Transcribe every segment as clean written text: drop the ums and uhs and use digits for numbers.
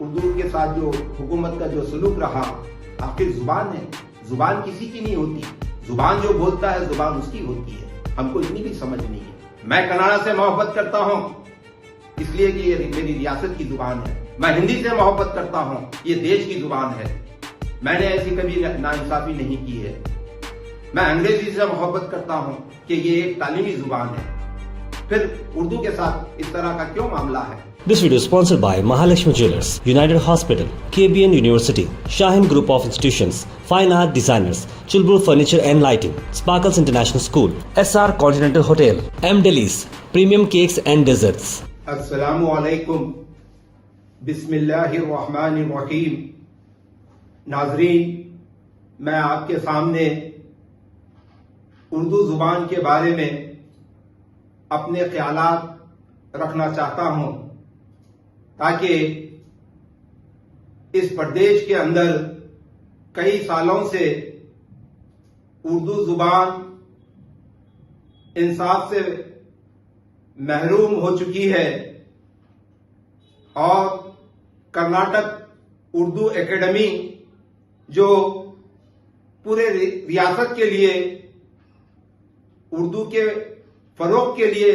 उर्दू के साथ जो हुकूमत का जो सलूक रहा, आखिर जुबान है, जुबान किसी की नहीं होती, जुबान जो बोलता है जुबान उसकी होती है। हमको इतनी भी समझ नहीं है। मैं कनाडा से मोहब्बत करता हूँ इसलिए कि ये मेरी रियासत की जुबान है। मैं हिंदी से मोहब्बत करता हूँ, ये देश की जुबान है। मैंने ऐसी कभी नाइंसाफी नहीं की है। मैं अंग्रेजी से मोहब्बत करता हूँ कि ये एक तालीमी जुबान है। फिर उर्दू के साथ इस तरह का क्यों मामला है? This video is sponsored by Mahalakshmi Jewelers, United Hospital, KBN University, Shaheen Group of Institutions, Fine Art Designers, Chulbur Furniture and Lighting, Sparkles International School, SR Continental Hotel, M Delis, Premium Cakes and Desserts. अस्सलामु अलैकुम, बिस्मिल्लाहिर्रहमानिर्रहीम। नाजरीन, मैं आपके सामने उर्दू जुबान के बारे में अपने ख्यालात रखना चाहता हूं ताकि इस प्रदेश के अंदर कई सालों से उर्दू जुबान इंसाफ से महरूम हो चुकी है और कर्नाटक उर्दू एकेडमी जो पूरे रियासत के लिए उर्दू के फरोग के लिए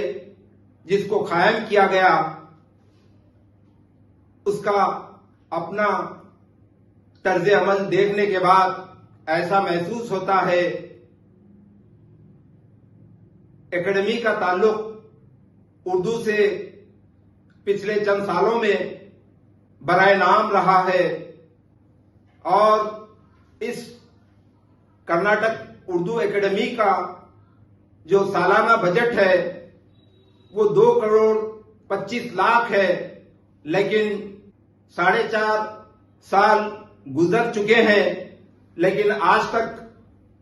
जिसको कायम किया गया, उसका अपना तर्ज अमल देखने के बाद ऐसा महसूस होता है एकेडमी का ताल्लुक उर्दू से पिछले चंद सालों में बराए नाम रहा है और इस कर्नाटक उर्दू एकेडमी का जो सालाना बजट है वो 2,25,00,000 है, लेकिन 4.5 साल गुजर चुके हैं, लेकिन आज तक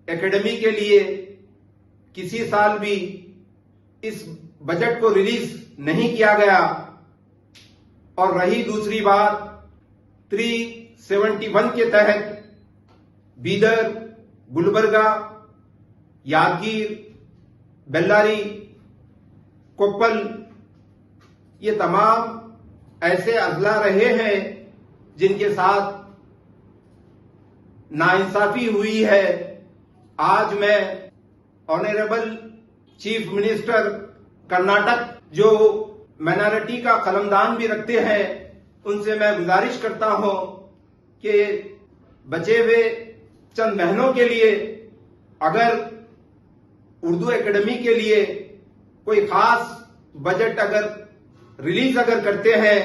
एकेडमी के लिए किसी साल भी इस बजट को रिलीज नहीं किया गया। और रही दूसरी बात, 371 के तहत बीदर, गुलबर्गा, यादगीर, बेल्लारी, कोप्पल, ये तमाम ऐसे अजला रहे हैं जिनके साथ नाइंसाफी हुई है। आज मैं ऑनरेबल चीफ मिनिस्टर कर्नाटक जो माइनॉरिटी का कलमदान भी रखते हैं, उनसे मैं गुजारिश करता हूं कि बचे हुए चंद महीनों के लिए अगर उर्दू एकेडमी के लिए कोई खास बजट अगर रिलीज करते हैं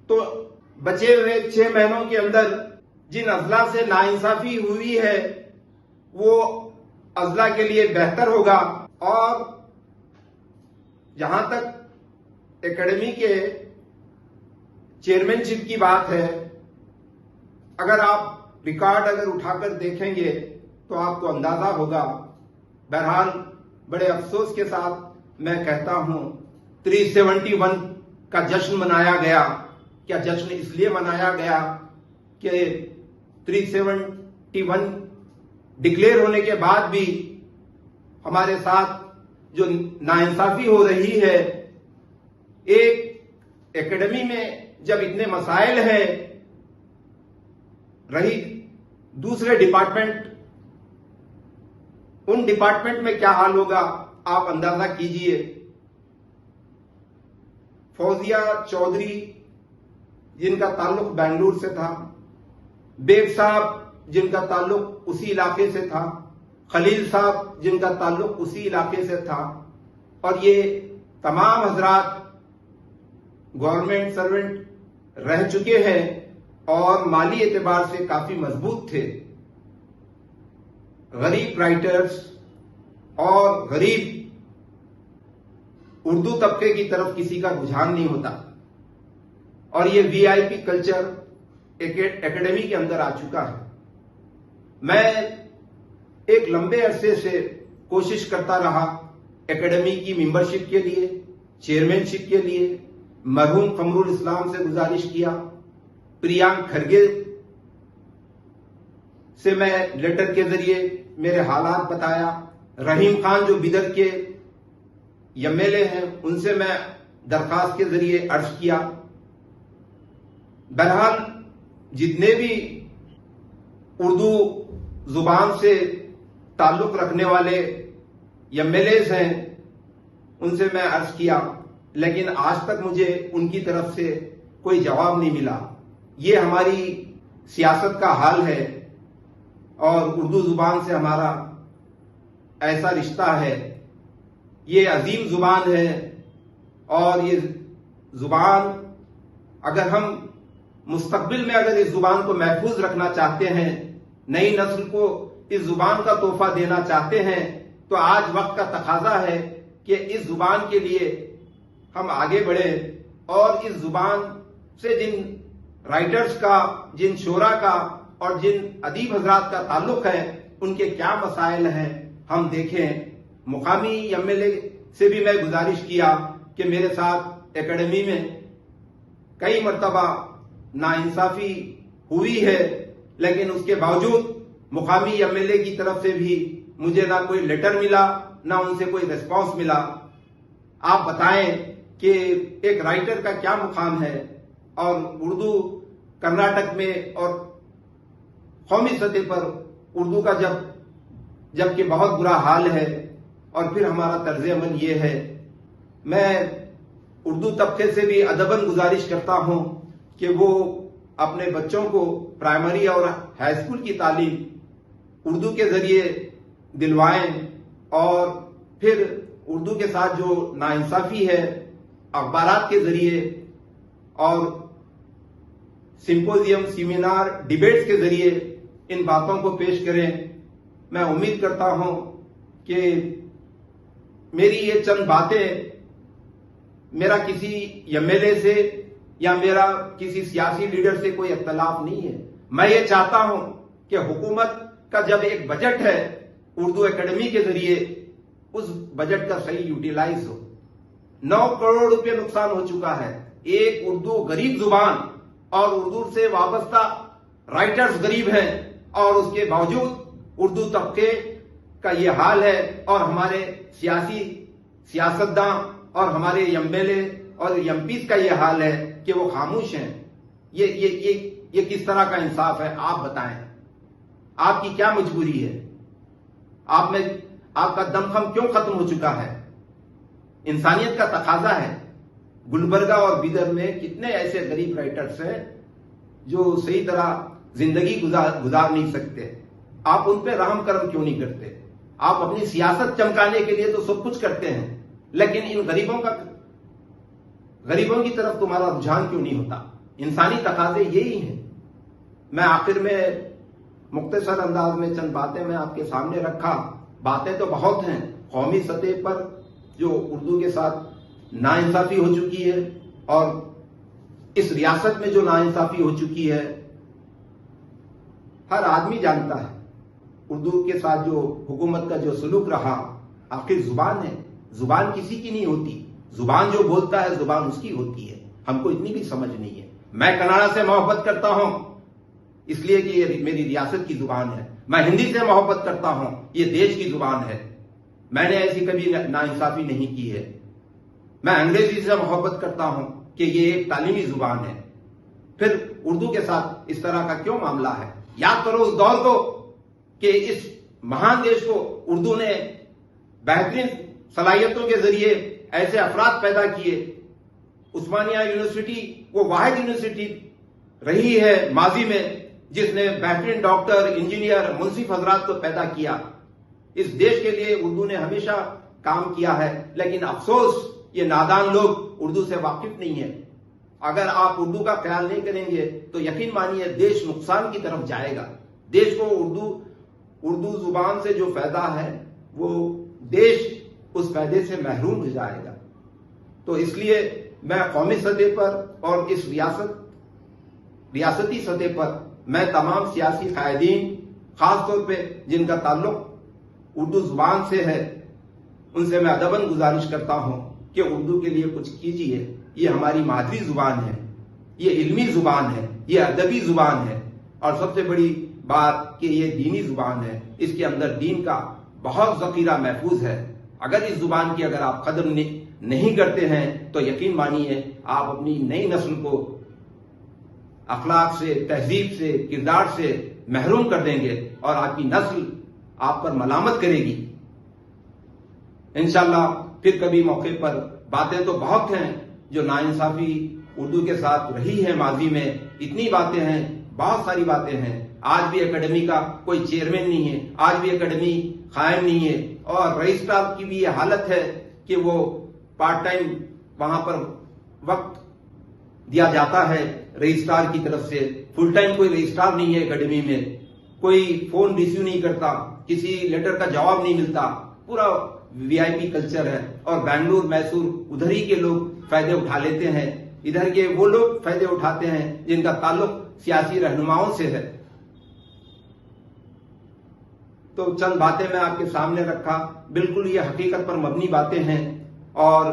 तो बचे हुए 6 महीनों के अंदर जिन अजला से नाइंसाफी हुई है वो अजला के लिए बेहतर होगा। और जहां तक एकेडमी के चेयरमैनशिप की बात है, अगर आप रिकॉर्ड उठाकर देखेंगे तो आपको अंदाजा होगा। बहरहाल बड़े अफसोस के साथ मैं कहता हूं 371 का जश्न मनाया गया। क्या जश्न इसलिए मनाया गया कि 371 डिक्लेयर होने के बाद भी हमारे साथ जो नाइंसाफी हो रही है, एक एकेडमी में जब इतने मसाइल हैं, रही दूसरे डिपार्टमेंट, उन डिपार्टमेंट में क्या हाल होगा आप अंदाजा कीजिए। फौजिया चौधरी जिनका ताल्लुक बेंगलुरु से था, बेग साहब जिनका ताल्लुक उसी इलाके से था, खलील साहब जिनका ताल्लुक उसी इलाके से था, और ये तमाम हजरात गवर्नमेंट सर्वेंट रह चुके हैं और माली एतबार से काफी मजबूत थे। गरीब राइटर्स और गरीब उर्दू तबके की तरफ किसी का रुझान नहीं होता और ये वीआईपी कल्चर एकेडमी के अंदर आ चुका है। मैं एक लंबे अरसे से कोशिश करता रहा एकेडमी की मेंबरशिप के लिए, चेयरमैनशिप के लिए। मरहूम कमरुल इस्लाम से गुजारिश किया, प्रियांक खरगे से मैं लेटर के जरिए मेरे हालात बताया, रहीम खान जो बिदर के एमएलए हैं उनसे मैं दरखास्त के जरिए अर्ज किया। बहरहाल जितने भी उर्दू जुबान से ताल्लुक रखने वाले एमएलएज हैं उनसे मैं अर्ज किया, लेकिन आज तक मुझे उनकी तरफ से कोई जवाब नहीं मिला। ये हमारी सियासत का हाल है और उर्दू जुबान से हमारा ऐसा रिश्ता है। ये अजीम जुबान है और ये जुबान अगर हम मुस्तकबिल में अगर इस जुबान को महफूज रखना चाहते हैं, नई नस्ल को इस जुबान का तोहफा देना चाहते हैं, तो आज वक्त का तकाजा है कि इस जुबान के लिए हम आगे बढ़े और इस जुबान से जिन राइटर्स का, जिन शोरा का और जिन अदीब हजरात का ताल्लुक है, उनके क्या मसाइल हैं हम देखें। मुकामी एमएलए से भी मैं गुजारिश किया कि मेरे साथ एकेडमी में कई मरतबा नाइंसाफी हुई है, लेकिन उसके बावजूद मुकामी एमएलए की तरफ से भी मुझे ना कोई लेटर मिला, ना उनसे कोई रिस्पांस मिला। आप बताएं कि एक राइटर का क्या मुकाम है और उर्दू कर्नाटक में और कौमी सतह पर उर्दू का जबकि बहुत बुरा हाल है और फिर हमारा तर्ज अमल ये है। मैं उर्दू तबके से भी अदबन गुजारिश करता हूं कि वो अपने बच्चों को प्राइमरी और हाई स्कूल की तालीम उर्दू के जरिए दिलवाएं और फिर उर्दू के साथ जो नाइंसाफी है अखबारात के जरिए और सिंपोजियम, सेमिनार, डिबेट्स के जरिए इन बातों को पेश करें। मैं उम्मीद करता हूं कि मेरी ये चंद बातें मेरा किसी एमएलए से या मेरा किसी सियासी लीडर से कोई इख्तलाफ नहीं है। मैं ये चाहता हूं कि हुकूमत का जब एक बजट है उर्दू एकेडमी के जरिए उस बजट का सही यूटिलाइज हो। 9 करोड़ रुपए नुकसान हो चुका है। एक उर्दू गरीब जुबान और उर्दू से वाबस्ता राइटर्स गरीब हैं और उसके बावजूद उर्दू तबके का ये हाल है और हमारे सियासतदान और हमारे एमएलए और एमपीज का ये हाल है कि वो खामोश हैं। ये किस तरह का इंसाफ है? आप बताएं, आपकी क्या मजबूरी है? आप में आपका दमखम क्यों खत्म हो चुका है? इंसानियत का तकाजा है। गुलबर्गा और बिदर में कितने ऐसे गरीब राइटर्स हैं जो सही तरह जिंदगी गुजार नहीं सकते। आप उन पे रहम करम क्यों नहीं करते? आप अपनी सियासत चमकाने के लिए तो सब कुछ करते हैं, लेकिन इन गरीबों की तरफ तुम्हारा रुझान क्यों नहीं होता? इंसानी तकाजे यही हैं। मैं आखिर में मुख्तसर अंदाज में चंद बातें मैं आपके सामने रखा। बातें तो बहुत हैं। कौमी सतह पर जो उर्दू के साथ नाइंसाफी हो चुकी है और इस रियासत में जो नाइंसाफी हो चुकी है, हर आदमी जानता है। उर्दू के साथ जो हुकूमत का जो सलूक रहा, आखिर जुबान है, जुबान किसी की नहीं होती। जुबान जो बोलता है जुबान उसकी होती है। हमको इतनी भी समझ नहीं है। मैं कनाडा से मोहब्बत करता हूं इसलिए कि ये मेरी रियासत की जुबान है। मैं हिंदी से मोहब्बत करता हूं, ये देश की जुबान है। मैंने ऐसी कभी नाइंसाफी नहीं की है। मैं अंग्रेजी से मोहब्बत करता हूं कि ये एक तालीमी जुबान है। फिर उर्दू के साथ इस तरह का क्यों मामला है? याद करो उस दौर को कि इस महान देश को उर्दू ने बेहतरीन सलाहियतों के जरिए ऐसे अफराद पैदा किए। उस्मानिया यूनिवर्सिटी वो वाहिद यूनिवर्सिटी रही है माजी में जिसने बेहतरीन डॉक्टर, इंजीनियर, मुंसिफ हजरात को पैदा किया। इस देश के लिए उर्दू ने हमेशा काम किया है, लेकिन अफसोस ये नादान लोग उर्दू से वाकिफ नहीं है। अगर आप उर्दू का ख्याल नहीं करेंगे तो यकीन मानिए देश नुकसान की तरफ जाएगा। देश को उर्दू जुबान से जो फायदा है वो देश उस फायदे से महरूम हो जाएगा। तो इसलिए मैं कौमी सतह पर और इस रियासती सतह पर मैं तमाम सियासी कायदीन, खासतौर पे जिनका ताल्लुक उर्दू जुबान से है, उनसे मैं अदबन गुजारिश करता हूं कि उर्दू के लिए कुछ कीजिए। ये हमारी मादरी जुबान है, ये इल्मी जुबान है, ये अदबी जुबान है और सबसे बड़ी बात कि ये दीनी जुबान है। इसके अंदर दीन का बहुत जखीरा महफूज है। अगर इस जुबान की अगर आप कदर नहीं करते हैं तो यकीन मानिए आप अपनी नई नस्ल को अखलाक से, तहजीब से, किरदार से महरूम कर देंगे और आपकी नस्ल आप पर मलामत करेगी। इंशाल्लाह फिर कभी मौके पर, बातें तो बहुत हैं जो नाइंसाफी उर्दू के साथ रही है माजी में, इतनी बातें हैं, बहुत सारी बातें हैं। आज भी एकेडमी का कोई चेयरमैन नहीं है, आज भी एकेडमी कायम नहीं है और रजिस्ट्रार की भी ये हालत है कि वो पार्ट टाइम वहां पर वक्त दिया जाता है रजिस्ट्रार की तरफ से, फुल टाइम कोई रजिस्ट्रार नहीं है एकेडमी में, कोई फोन रिसीव नहीं करता, किसी लेटर का जवाब नहीं मिलता, पूरा वीआईपी कल्चर है। और बेंगलुर, मैसूर, उधर ही के लोग फायदे उठा लेते हैं, इधर के वो लोग फायदे उठाते हैं जिनका ताल्लुक सियासी रहनुमाओं से है। तो चंद बातें मैं आपके सामने रखा, बिल्कुल ये हकीकत पर मबनी बातें हैं। और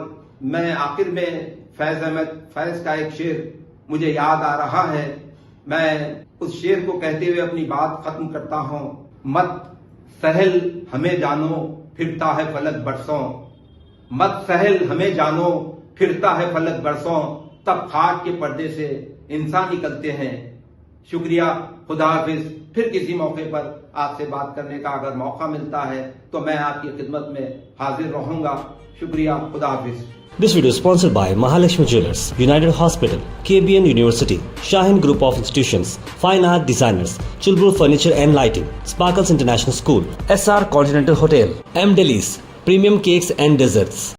मैं आखिर में फैज अहमद फैज का एक शेर मुझे याद आ रहा है, मैं उस शेर को कहते हुए अपनी बात खत्म करता हूं। मत सहल हमें जानो फिरता है फलक बरसों, मत सहल हमें जानो फिरता है फलक बरसों, तब खाक के पर्दे से इंसान निकलते हैं। शुक्रिया, खुदा हाफिज। फिर किसी मौके पर आपसे बात करने का अगर मौका मिलता है तो मैं आपकी खिदमत में हाजिर रहूंगा। शुक्रिया, खुदा हाफिज। This video is sponsored by Mahalakshmi Jewelers, United Hospital, KBN University, Shahin Group of Institutions, Fine Art Designers, Chulbur Furniture and Lighting, Sparkles International School, SR Continental Hotel, M Delis, Premium Cakes and Desserts.